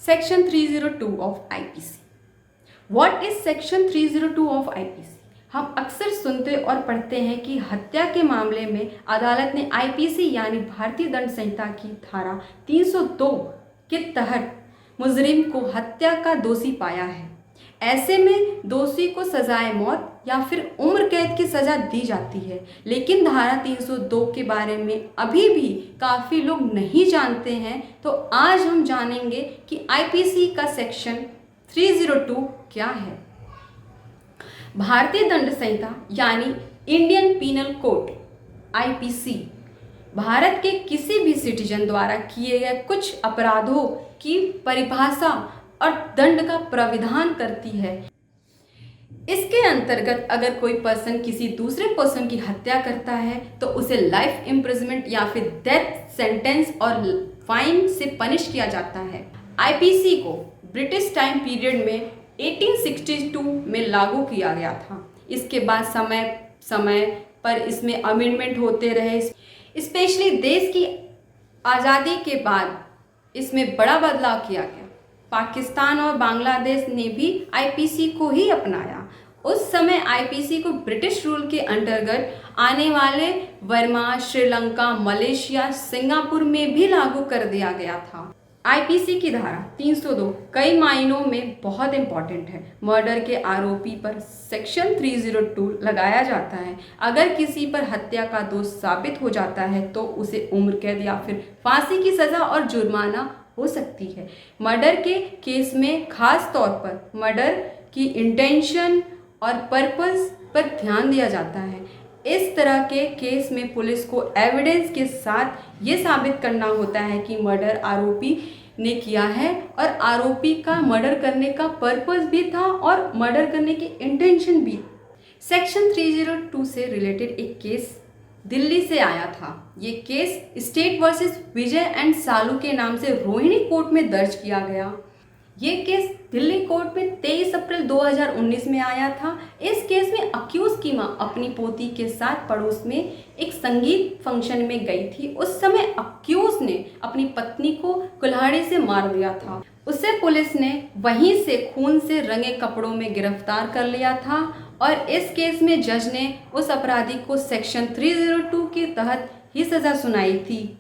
Section 302 of IPC. What is Section 302 of IPC? हम अक्सर सुनते और पढ़ते हैं कि हत्या के मामले में अदालत ने आईपीसी यानी भारतीय दंड संहिता की धारा 302 के तहत मुजरिम को हत्या का दोषी पाया है। ऐसे में दोषी को सजाए मौत या फिर उम्र कैद की सज़ा दी जाती है। लेकिन धारा 302 के बारे में अभी भी काफ़ी लोग नहीं जानते हैं, तो आज हम जानेंगे कि आईपीसी का सेक्शन 302 क्या है। भारतीय दंड संहिता यानी Indian penal code IPC Bharat के किसी भी सिटीजन द्वारा किए गए कुछ अपराधों की परिभाषा और दंड का प्राविधान करती है। इसके अंतर्गत अगर कोई पर्सन किसी दूसरे पर्सन की हत्या करता है तो उसे लाइफ इम्प्रिजमेंट या फिर डेथ सेंटेंस और फाइन से पनिश किया जाता है। आईपीसी को ब्रिटिश टाइम पीरियड में 1862 में लागू किया गया था। इसके बाद समय समय पर इसमें अमेंडमेंट होते रहे। स्पेशली देश की आज़ादी के बाद इसमें बड़ा बदलाव किया गया। पाकिस्तान और बांग्लादेश ने भी आईपीसी को ही अपनाया। उस समय आईपीसी को ब्रिटिश रूल के अंतर्गत आने वाले बर्मा, श्रीलंका, मलेशिया, सिंगापुर में भी लागू कर दिया गया था। आईपीसी की धारा 302 कई मायनों में बहुत इंपॉर्टेंट है। मर्डर के आरोपी पर सेक्शन 302 लगाया जाता है। अगर किसी पर हत्या का दोष साबित हो जाता है तो उसे उम्र कैद या फिर फांसी की सज़ा और जुर्माना हो सकती है। मर्डर के केस में खास तौर पर मर्डर की इंटेंशन और पर्पस पर ध्यान दिया जाता है। इस तरह के केस में पुलिस को एविडेंस के साथ ये साबित करना होता है कि मर्डर आरोपी ने किया है और आरोपी का मर्डर करने का पर्पस भी था और मर्डर करने की इंटेंशन भी। सेक्शन 302 से रिलेटेड एक केस दिल्ली से आया था। ये case state versus Vijay and Salu के नाम से रोहिणी कोर्ट में दर्ज किया गया। ये केस दिल्ली कोर्ट में 23 अप्रैल 2019 में आया था। इस केस में अक्यूज की मां अपनी पोती के साथ पड़ोस में एक संगीत फंक्शन में गई थी। उस समय अक्यूज ने अपनी पत्नी को कुल्हाड़ी से मार दिया था। उसे पुलिस ने वहीं से खून से रंगे कपड़ों में गिरफ्तार कर लिया था और इस केस में जज ने उस अपराधी को सेक्शन 302 के तहत ही सज़ा सुनाई थी।